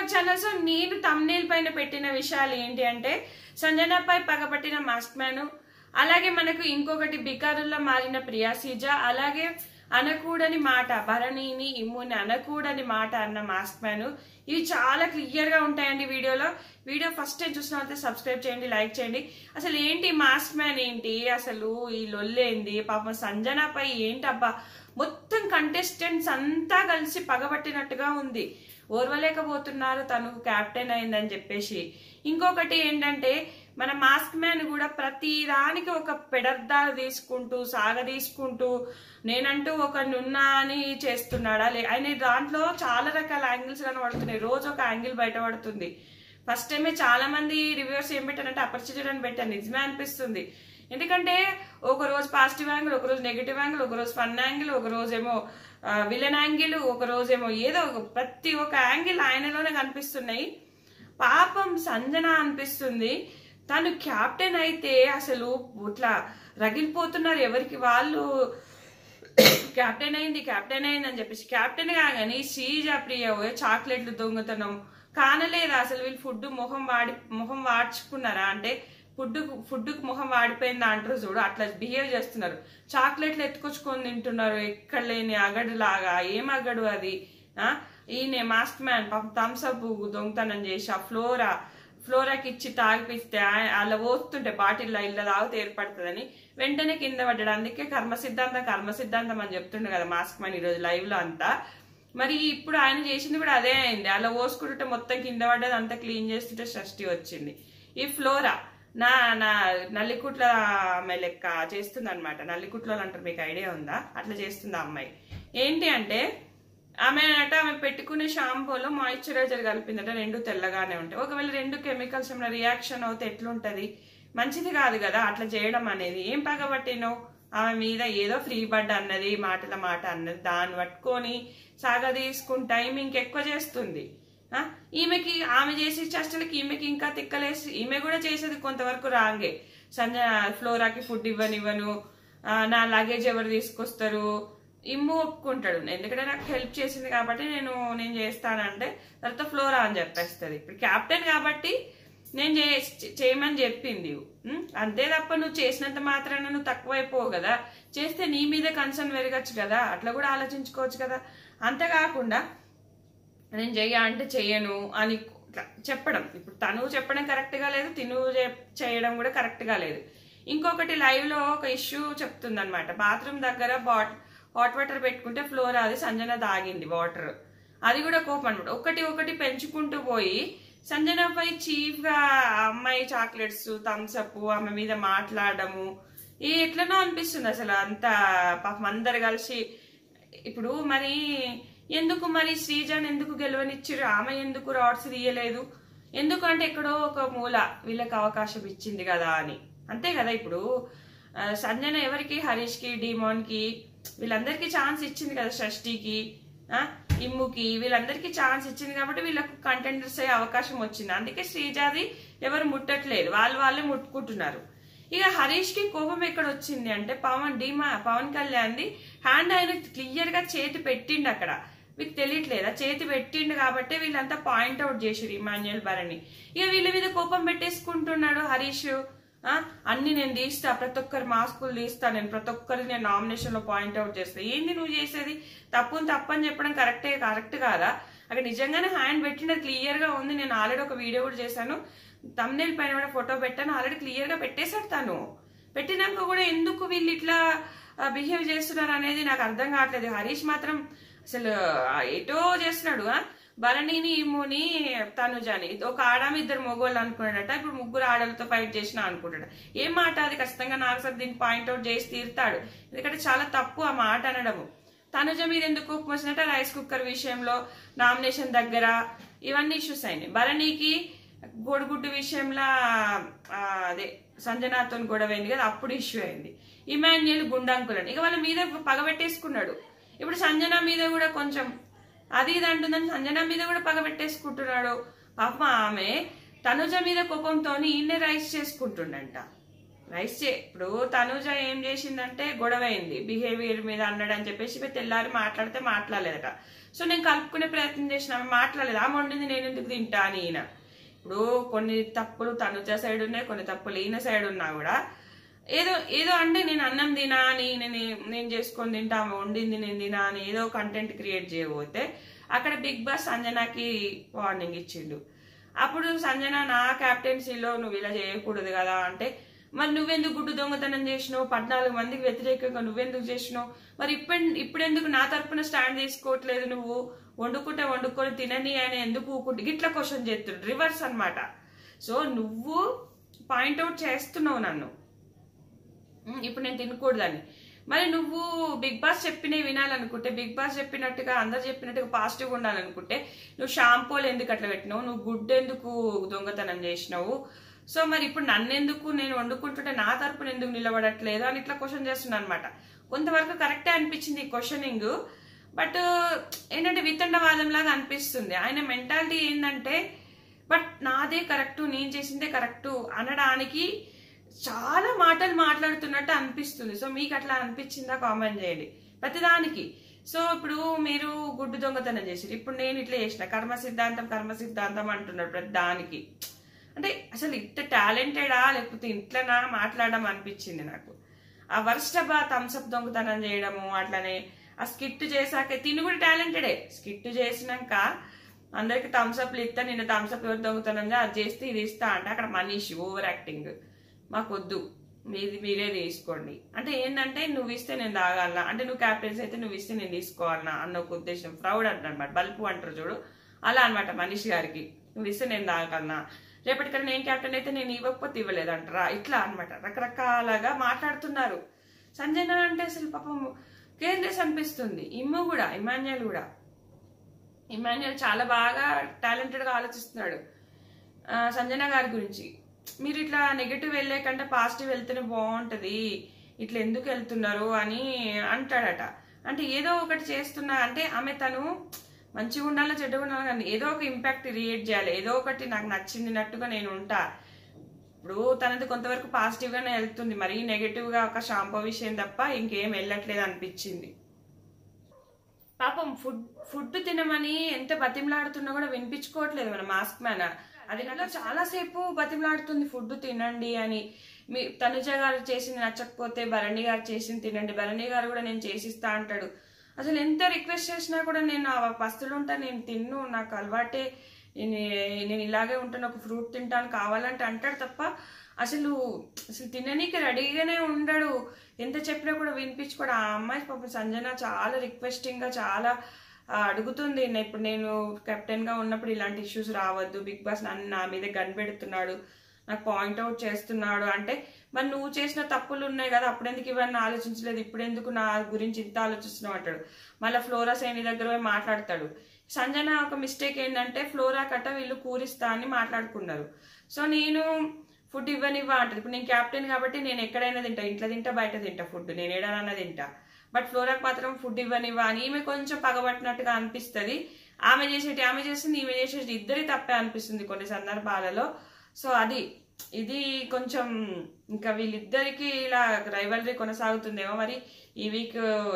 Our channel. So నేను thumbnail పైన పెట్టిన విషయాలు ఏంటి అంటే సంజనపై పగపట్టిన మాస్క్ మ్యాన్, అలాగే మనకు ఇంకొకటి బికారుల్లో మారిన ప్రియా సీజా, అలాగే అనకూడని మాట భరణిని ఇమ్ముని అనకూడని మాట అన్న మాస్క్ మ్యాన్. ఇవి చాలా క్లియర్ గా ఉంటాయండి వీడియోలో. వీడియో ఫస్ట్ టైం చూసిన వాళ్ళతో సబ్స్క్రైబ్ చేయండి, లైక్ చేయండి. అసలు ఏంటి మాస్క్ మ్యాన్ ఏంటి, అసలు ఈ లొల్లేంది, పాపం సంజనపై ఏంటబ్బా మొత్తం కంటెస్టెంట్స్ అంతా కలిసి పగబట్టినట్టుగా ఉంది. ఓర్వలేకపోతున్నారు తను క్యాప్టెన్ అయిందని చెప్పేసి. ఇంకొకటి ఏంటంటే మన మాస్క్ మ్యాన్ కూడా ప్రతి దానికి ఒక పెడర్థాలు తీసుకుంటూ సాగదీసుకుంటూ నేనంటూ ఒక నున్నా అని చేస్తున్నాడా ఆయన దాంట్లో చాలా రకాల యాంగిల్స్ కనబడుతున్నాయి. రోజు ఒక యాంగిల్ బయటపడుతుంది. ఫస్ట్ టైమే చాలా మంది రివ్యూవర్స్ ఏం పెట్టారంటే అపరిచితుడు అని పెట్టారు. నిజమే అనిపిస్తుంది. ఎందుకంటే ఒక రోజు పాజిటివ్ యాంగిల్, ఒక రోజు నెగిటివ్ యాంగిల్, ఒక రోజు ఫన్ యాంగిల్, ఒక రోజేమో విలన్ యాంగిల్, ఒక రోజేమో ఏదో ప్రతి ఒక్క యాంగిల్ ఆయనలోనే కనిపిస్తున్నాయి. పాపం సంజన అనిపిస్తుంది తను క్యాప్టెన్ అయితే అసలు ఇట్లా రగిలిపోతున్నారు ఎవరికి వాళ్ళు. క్యాప్టెన్ అయింది అని చెప్పేసి క్యాప్టెన్ కాగానే శ్రీజ ప్రియ చాక్లెట్లు దొంగతనం కానలేదా అసలు. వీళ్ళు ఫుడ్ మొహం వాడ్చుకున్నారా అంటే ఫుడ్కు మొహం వాడిపోయిందా అంటారు చూడు, అట్లా బిహేవ్ చేస్తున్నారు. చాక్లెట్లు ఎత్తుకొచ్చుకొని తింటున్నారు ఎక్కడ లేని అగడు లాగా. ఏం అగడు అది. ఈయన మాస్క్ మ్యాన్ పాపం థమ్స్అప్ దొంగతనం చేసి ఆ ఫ్లోరాకి ఇచ్చి తాగిపిస్తే అలా పోస్తుంటే బాటిల్లో ఇళ్ళ తాగితే ఏర్పడుతుందని వెంటనే కింద పడ్డాడు. అందుకే కర్మ సిద్ధాంతం అని చెప్తుండే కదా మాస్క్ మ్యాన్ ఈరోజు లైవ్ లో అంతా. మరి ఇప్పుడు ఆయన చేసింది కూడా అదే అయింది. అలా పోసుకుంటుంటే మొత్తం కింద పడ్డది, అంతా క్లీన్ చేస్తుంటే షష్టి వచ్చింది. ఈ ఫ్లోరా నా నల్లికుట్ల అమ్మాయి లెక్క చేస్తుంది అనమాట. నల్లికుట్లో అంటారు, మీకు ఐడియా ఉందా? అట్లా చేస్తుంది ఆ అమ్మాయి. ఏంటి అంటే ఆమె పెట్టుకునే షాంపూలో మాయిశ్చరైజర్ కలిపిందట. రెండు తెల్లగానే ఉంటాయి. ఒకవేళ రెండు కెమికల్స్ ఏమైనా రియాక్షన్ అవుతే ఎట్లుంటది? మంచిది కాదు కదా అట్లా చేయడం అనేది. ఏం పగబట్టినో ఆమె మీద ఏదో ఫ్రీ బర్డ్ అన్నది, మాటల మాట అన్నది, దాన్ని పట్టుకొని సాగదీసుకుంటా ఈమె ఇంకెక్కువ చేస్తుంది. ఈమెకి ఆమె చేసే చేష్టలకి ఈమెకి ఇంకా తిక్కలేసి ఈమె కూడా చేసేది కొంతవరకు రాంగే. సంజన ఫ్లోరాకి ఫుడ్ ఇవ్వను, నా లగేజ్ ఎవరు తీసుకొస్తారు, ఇమ్ము ఒప్పుకుంటాడు. ఎందుకంటే నాకు హెల్ప్ చేసింది కాబట్టి నేను చేస్తానంటే తర్వాత ఫ్లోరా అని చెప్పేస్తుంది. ఇప్పుడు క్యాప్టెన్ కాబట్టి నేను చేయమని చెప్పింది అంతే తప్ప నువ్వు చేసినంత మాత్రాన నువ్వు తక్కువైపోవు కదా. చేస్తే నీ మీద కన్సర్న్ పెరగచ్చు కదా, అట్లా కూడా ఆలోచించుకోవచ్చు కదా. అంతేకాకుండా నేను చెయ్యను అని చెప్పడం, ఇప్పుడు తను చెప్పడం కరెక్ట్ గా లేదు, తిను చేయడం కూడా కరెక్ట్ గా లేదు. ఇంకొకటి లైవ్ లో ఒక ఇష్యూ చెప్తుంది అనమాట. బాత్రూమ్ దగ్గర హాట్ వాటర్ పెట్టుకుంటే ఫ్లోర్ అది సంజన తాగింది వాటర్. అది కూడా కోపం అనమాట. ఒకటి పెంచుకుంటూ పోయి సంజనపై చీఫ్ గా అమ్మాయి చాక్లెట్స్ థమ్స్అప్ ఆమె మీద మాట్లాడము ఎట్లనో అనిపిస్తుంది అసలు. అంత పాపం అందరు కలిసి ఇప్పుడు మరి ఎందుకు మరి శ్రీజాన్ ఎందుకు గెలవనిచ్చారు, ఆమె ఎందుకు రాడ్స్ తీయలేదు, ఎందుకంటే ఎక్కడో ఒక మూల వీళ్ళకి అవకాశం ఇచ్చింది కదా అని. అంతే కదా. ఇప్పుడు సంజన ఎవరికి, హరీష్ కి, డిమోన్ కి వీళ్ళందరికీ ఛాన్స్ ఇచ్చింది కదా, షష్టికి ఇమ్ముకి వీళ్ళందరికీ ఛాన్స్ ఇచ్చింది కాబట్టి వీళ్ళకు కంటెండర్స్ అయ్యే అవకాశం వచ్చింది. అందుకే శ్రీజాది ఎవరు ముట్టట్లేదు, వాళ్ళే ముట్టుకుంటున్నారు. ఇక హరీష్ కి కోపం ఎక్కడ వచ్చింది అంటే పవన్ కళ్యాణ్ ది హ్యాండ్ ఆయన క్లియర్ గా చేతి పెట్టిండు అక్కడ. మీకు తెలియట్లేదా? చేతి పెట్టిండు కాబట్టి వీళ్ళంతా పాయింట్అవుట్ చేసారు ఇమాన్యుయల్ భరణి. ఇక వీళ్ళ మీద కోపం పెట్టేసుకుంటున్నాడు హరీష్. అన్ని నేను తీస్తా, ప్రతి ఒక్కరు మాస్కులు తీస్తా, నేను ప్రతి ఒక్కరిని నేను నామినేషన్ లో పాయింట్అవుట్ చేస్తా. ఏంది నువ్వు చేసేది? తప్పని చెప్పడం కరెక్ట్ కాదా? అక్కడ నిజంగానే హ్యాండ్ పెట్టినది క్లియర్ గా ఉంది. నేను ఆల్రెడీ ఒక వీడియో కూడా చేశాను, థంబ్నెయిల్ పైన కూడా ఫోటో పెట్టాను. ఆల్రెడీ క్లియర్ గా పెట్టేశాడు తను. పెట్టినాక కూడా ఎందుకు వీళ్ళు ఇట్లా బిహేవ్ చేస్తున్నారు అనేది నాకు అర్థం కావట్లేదు. హరీష్ మాత్రం అసలు ఎటో చేస్తున్నాడు. భరణిని ఇమ్ముని తనుజాని ఒక ఆడామి ఇద్దరు మొగోళ్ళు అనుకున్నాడట. ఇప్పుడు ముగ్గురు ఆడలతో ఫైట్ చేసినా అనుకుంటాడు. ఏం మాట అది? ఖచ్చితంగా నాకు సార్ దీన్ని పాయింట్అవుట్ చేసి తీరుతాడు. ఎందుకంటే చాలా తప్పు ఆ మాట అనడము. తనుజ మీద ఎందుకు కోపం వచ్చినట్ట రైస్ కుక్కర్ విషయంలో, నామినేషన్ దగ్గర ఇవన్నీ ఇష్యూస్ అయినాయి. భరణికి గోడుగుడ్డు విషయంలో అదే సంజనాతో గొడవ అయింది కదా, అప్పుడు ఇష్యూ అయింది. ఇమాన్యుయల్ గుండాంకులని ఇక వాళ్ళ మీద పగబెట్టేసుకున్నాడు. ఇప్పుడు సంజన మీద కూడా కొంచెం అది ఇది అంటుందని సంజన మీద కూడా పగబెట్టేసుకుంటున్నాడు. పాప ఆమె తనుజ మీద కోపంతో ఈయన్నే రైస్ చేసుకుంటుండంట. ఇప్పుడు తనుజ ఏం చేసిందంటే గొడవ అయింది, బిహేవియర్ మీద అన్నాడు అని చెప్పేసి తెల్లారి మాట్లాడితే మాట్లాడలేదట. సో నేను కలుపుకునే ప్రయత్నం చేసిన, ఆమె మాట్లాడలేదు. ఆమె వండింది నేను ఎందుకు తింటా అని ఈయన. ఇప్పుడు కొన్ని తప్పులు తనుజ సైడ్ ఉన్నాయి, కొన్ని తప్పులు ఈయన సైడ్ ఉన్నా కూడా ఏదో ఏదో అంటే నేను అన్నం తినా అని నేను చేసుకొని తింటా, ఆమె వండింది నేను తినా అని ఏదో కంటెంట్ క్రియేట్ చేయబోతే అక్కడ బిగ్ బాస్ సంజనాకి వార్నింగ్ ఇచ్చిండు. అప్పుడు సంజన నా క్యాప్టెన్సీలో నువ్వు ఇలా చేయకూడదు కదా అంటే, మరి నువ్వెందుకు గుడ్డు దొంగతనం చేసినావు, 14 మందికి వ్యతిరేకంగా నువ్వెందుకు చేసినావు, మరి ఇప్పుడెందుకు నా తరపున స్టాండ్ తీసుకోవట్లేదు, నువ్వు వండుకొని తినని అని ఎందుకు ఊకుంటే ఇట్లా క్వశ్చన్ చేస్తుండ్రు, రివర్స్ అన్నమాట. సో నువ్వు పాయింట్అవుట్ చేస్తున్నావు నన్ను, ఇప్పుడు నేను తినకూడదని. మరి నువ్వు బిగ్ బాస్ చెప్పినవి వినాలనుకుంటే, బిగ్ బాస్ చెప్పినట్టుగా అందరు చెప్పినట్టుగా పాజిటివ్గా ఉండాలనుకుంటే నువ్వు షాంపూలు ఎందుకు అట్లా పెట్టినావు, నువ్వు గుడ్డు ఎందుకు దొంగతనం చేసినావు, సో మరి ఇప్పుడు నన్నెందుకు నేను వండుకుంటుంటే నా తరపున ఎందుకు నిలబడట్లేదు అని ఇట్లా క్వశ్చన్ చేస్తున్నా అనమాట. కొంతవరకు కరెక్టే అనిపించింది ఈ క్వశ్చనింగ్, బట్ ఏంటంటే వితండవాదం లాగా అనిపిస్తుంది. ఆయన మెంటాలిటీ ఏంటంటే బట్ నాదే కరెక్టు, నేను చేసిందే కరెక్టు అనడానికి చాలా మాటలు మాట్లాడుతున్నట్టు అనిపిస్తుంది. సో మీకు అట్లా అనిపించిందా కామెంట్ చేయండి ప్రతిదానికి. సో ఇప్పుడు మీరు గుడ్డు దొంగతనం చేసారు, ఇప్పుడు నేను ఇట్లా చేసిన కర్మ సిద్ధాంతం అంటున్నారు ప్రతి దానికి. అంటే అసలు ఇంత టాలెంటెడా లేకపోతే ఇంట్లోనా మాట్లాడడం అనిపించింది నాకు. ఆ వర్షబా థమ్స్అప్ దొంగతనం చేయడము, అట్లనే ఆ స్కిట్ చేశాక తిని కూడా టాలెంటెడే. స్కిట్ చేసినాక అందరికి థమ్స్అప్లు ఇస్తా, నిన్న థమ్స్అప్ ఎవరు దొంగతనంగా అది చేస్తే ఇది ఇస్తా అంటే అక్కడ మనీషి ఓవర్ యాక్టింగ్, మాకొద్దు మీరే తీసుకోండి అంటే ఏంటంటే నువ్వు ఇస్తే నేను తాగాలనా అంటే, నువ్వు క్యాప్టెన్స్ అయితే నువ్వు ఇస్తే నేను తీసుకోవాలనా అన్న ఒక ఉద్దేశం. ఫ్రౌడ్ అంటారనమాట, బల్పు అంటారు చూడు అలా అనమాట. మనీషి గారికి నువ్వు ఇస్తే నేను తాగాలనా, రేపటికన్నా నేను క్యాప్టెన్ అయితే నేను ఇవ్వకపోతే ఇవ్వలేదంటారా, ఇట్లా అనమాట రకరకాలుగా మాట్లాడుతున్నారు. సంజన అంటే అసలు పాపం కేర్లెస్ అనిపిస్తుంది. ఇమాన్యుయల్ చాలా బాగా టాలెంటెడ్గా ఆలోచిస్తున్నాడు సంజన గారి గురించి. మీరు ఇట్లా నెగటివ్ వెళ్ళే కంటే పాజిటివ్ వెళ్తేనే బాగుంటది, ఇట్లా ఎందుకు వెళ్తున్నారు అని అంటాడట. అంటే ఏదో ఒకటి చేస్తున్నా అంటే ఆమె తను మంచిగా ఉండాలో చెడ్డగా ఉండాలో కానీ ఏదో ఒక ఇంపాక్ట్ క్రియేట్ చేయాలి, ఏదో ఒకటి నాకు నచ్చినట్టుగా నేను ఉంటా. ఇప్పుడు తనది కొంతవరకు పాజిటివ్ గానే వెళ్తుంది, మరీ నెగటివ్ గా ఒక షాంపూ విషయం తప్ప ఇంకేం వెళ్ళట్లేదు అనిపించింది. పాపం ఫుడ్ తినమని ఎంత బతిమలాడుతున్నా కూడా వినిపించుకోవట్లేదు మన మాస్క్ మ్యాన్. అది నాకు చాలా సేపు బతిమలాడుతుంది ఫుడ్ తినండి అని. మీ తనుజ గారు చేసింది నచ్చకపోతే భరణి గారు చేసింది తినండి, భరణి గారు కూడా నేను చేసిస్తా అంటాడు. అసలు ఎంత రిక్వెస్ట్ చేసినా కూడా నేను పస్తులు ఉంటా, నేను తిన్ను, నాకు అలవాటే, నేను ఇలాగే ఉంటాను, ఒక ఫ్రూట్ తింటాను కావాలంటే అంటాడు తప్ప అసలు తిననీకి రెడీగానే ఉండడు. ఎంత చెప్పినా కూడా వినిపించుకోడు. ఆ అమ్మాయి పాపం సంజన చాలా రిక్వెస్టింగ్ గా చాలా అడుగుతుంది. ఇప్పుడు నేను కెప్టెన్ గా ఉన్నప్పుడు ఇలాంటి ఇష్యూస్ రావద్దు, బిగ్ బాస్ నన్ను నా మీద కనిపెడుతున్నాడు, నాకు పాయింట్అవుట్ చేస్తున్నాడు అంటే, మరి నువ్వు చేసిన తప్పులు ఉన్నాయి కదా, అప్పుడెందుకు ఇవన్నీ ఆలోచించలేదు, ఇప్పుడెందుకు నా గురించి ఇంత ఆలోచిస్తున్నావు అంటాడు. మళ్ళీ ఫ్లోరా సైని దగ్గర పోయి మాట్లాడతాడు. సంజన ఒక మిస్టేక్ ఏంటంటే ఫ్లోరా కట్ట వీళ్ళు కూరిస్తా అని మాట్లాడుకున్నారు. సో నేను ఫుడ్ ఇవ్వనివ్వా అంటది. ఇప్పుడు నేను క్యాప్టెన్ కాబట్టి నేను ఎక్కడైనా తింటా, ఇంట్లో తింటా, బయట తింటా, ఫుడ్ నేను ఏడానన్నా తింటా, బట్ ఫ్లోరాకి మాత్రం ఫుడ్ ఇవ్వనివ్వా అని ఈమె కొంచెం పగబట్టినట్టుగా అనిపిస్తుంది. ఆమె చేస్తుంది, ఈమె చేసేది ఇద్దరి తప్పే అనిపిస్తుంది కొన్ని సందర్భాలలో. సో ఇది కొంచెం ఇంకా వీళ్ళిద్దరికి ఇలా రైవలరీ కొనసాగుతుందేమో. మరి ఈ వీక్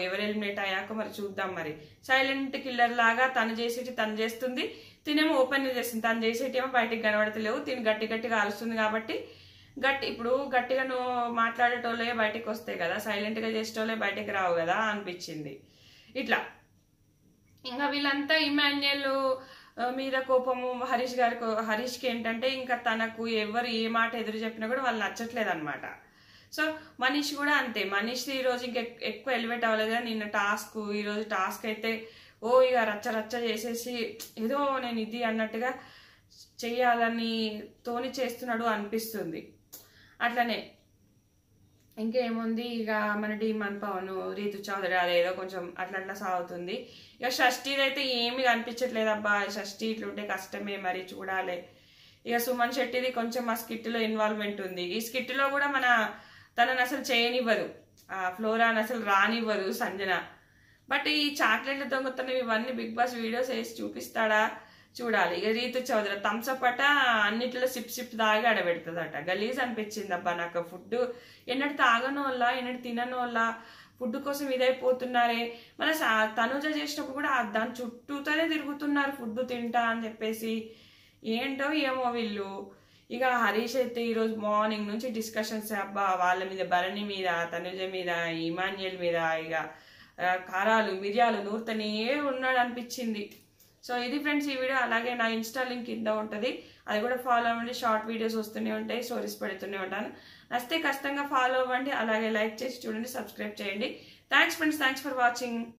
ఎవరు ఎలిమినేట్ అయ్యాక మరి చూద్దాం. మరి సైలెంట్ కిల్లర్ లాగా తను చేసేటి తను చేస్తుంది, తినేమో ఓపెన్ చేస్తుంది, తను చేసేటి ఏమో బయటికి కనబడతలేవు, తిని గట్టిగా ఆలుస్తుంది కాబట్టి ఇప్పుడు గట్టిగా నువ్వు మాట్లాడేటోళ్ళే బయటికి వస్తాయి కదా, సైలెంట్ గా చేసేటోళ్ళే బయటికి రావు కదా అనిపించింది. ఇట్లా ఇంకా వీళ్ళంతా ఇమాన్యుయల్ మీద కోపము హరీష్కి ఏంటంటే ఇంకా తనకు ఎవరు ఏ మాట ఎదురు చెప్పినా కూడా వాళ్ళు నచ్చట్లేదు అనమాట. సో మనీష్ కూడా అంతే. మనీష్ ఈ రోజు ఇంకా ఎక్కువ ఎలివేట్ అవ్వలేదు కదా, నిన్న ఈరోజు టాస్క్ అయితే ఇక రచ్చ చేసేసి ఏదో నేను ఇది అన్నట్టుగా చెయ్యాలని తోని చేస్తున్నాడు అనిపిస్తుంది. అట్లనే ఇంకేముంది, ఇక మన డీమన్ పవన్, రీతు చౌదరి అదేదో కొంచెం అట్లా సాగుతుంది. ఇక షష్ఠీది అయితే ఏమి కనిపించట్లేదు. అబ్బా షష్ఠీ ఇట్లుంటే కష్టమే, మరి చూడాలి. ఇక సుమన్ శెట్టిది కొంచెం ఆ స్కిట్లో ఇన్వాల్వ్మెంట్ ఉంది. ఈ స్కిట్లో కూడా తనని అసలు చేయనివ్వదు, ఆ ఫ్లోరాని అసలు రానివ్వదు సంజన. బట్ ఈ చాక్లెట్ల దొంగతనం ఇవన్నీ బిగ్ బాస్ వీడియోస్ వేసి చూడాలి. ఇక రీతు చౌదరి థమ్స్అప్ అట అన్నిట్లో సిప్ తాగి ఆడబెడుతుందట. గలీజ్ అనిపించింది అబ్బా నాకు. ఫుడ్ ఎన్నటి తాగనోళ్ళ ఎన్నటి తిననోళ్ళ ఫుడ్ కోసం ఇదైపోతున్నారే. మన తనుజ చేసినప్పుడు కూడా దాని చుట్టూతోనే తిరుగుతున్నారు ఫుడ్ తింటా అని చెప్పేసి. ఏంటో ఏమో వీళ్ళు. ఇక హరీష్ అయితే ఈరోజు మార్నింగ్ నుంచి డిస్కషన్స్ అబ్బా వాళ్ళ మీద, భరణి మీద, తనుజ మీద, ఇమాన్యుయల్ మీద ఇక కారాలు మిరియాలు నూరుతనే ఉన్నాడు అనిపించింది. సో ఇది ఫ్రెండ్స్ ఈ వీడియో. అలాగే నా ఇన్స్టా లింక్ కింద ఉంటుంది, అది కూడా ఫాలో అవ్వండి. షార్ట్ వీడియోస్ వస్తూనే ఉంటాయి, స్టోరీస్ పెడుతూనే ఉంటాను. నచ్చితే ఖచ్చితంగా ఫాలో అవ్వండి. అలాగే లైక్ చేసి చూడండి, సబ్స్క్రైబ్ చేయండి. Thanks friends, thanks for watching.